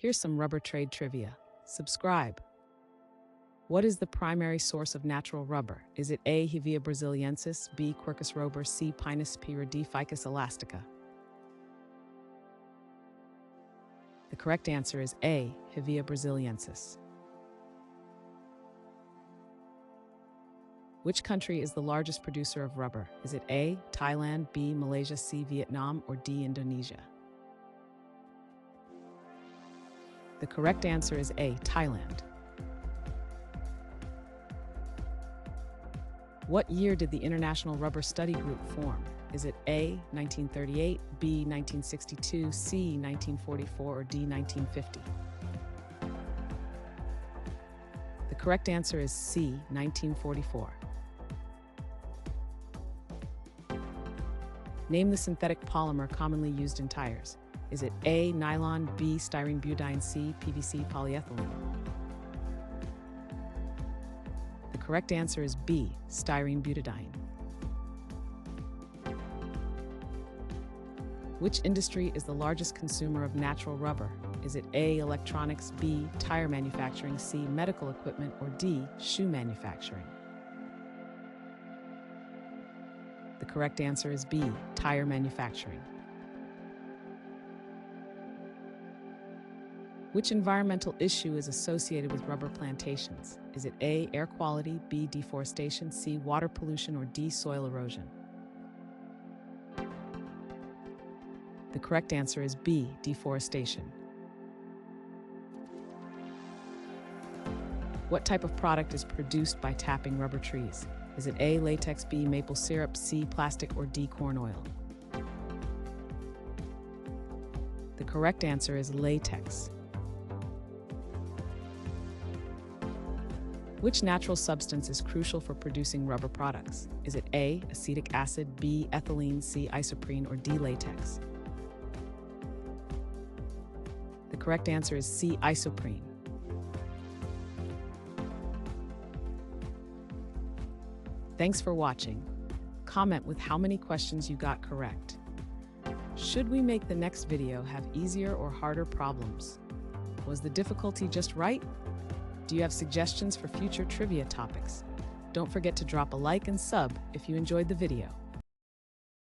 Here's some rubber trade trivia. Subscribe. What is the primary source of natural rubber? Is it A. Hevea brasiliensis, B. Quercus robur, C. Pinus spira, D. Ficus elastica? The correct answer is A. Hevea brasiliensis. Which country is the largest producer of rubber? Is it A. Thailand, B. Malaysia, C. Vietnam, or D. Indonesia? The correct answer is A. Thailand. What year did the International Rubber Study Group form? Is it A. 1938, B. 1962, C. 1944, or D. 1950? The correct answer is C. 1944. Name the synthetic polymer commonly used in tires. Is it A. Nylon, B. Styrene butadiene, C. PVC polyethylene? The correct answer is B. Styrene butadiene. Which industry is the largest consumer of natural rubber? Is it A. Electronics, B. Tire manufacturing, C. Medical equipment, or D. Shoe manufacturing? The correct answer is B. Tire manufacturing. Which environmental issue is associated with rubber plantations? Is it A. Air quality, B. Deforestation, C. Water pollution, or D. Soil erosion? The correct answer is B. Deforestation. What type of product is produced by tapping rubber trees? Is it A. Latex, B. Maple syrup, C. Plastic, or D. Corn oil? The correct answer is latex. Which natural substance is crucial for producing rubber products? Is it A. Acetic acid, B. Ethylene, C. Isoprene, or D. Latex? The correct answer is C. Isoprene. Thanks for watching. Comment with how many questions you got correct. Should we make the next video have easier or harder problems? Was the difficulty just right? Do you have suggestions for future trivia topics? Don't forget to drop a like and sub if you enjoyed the video.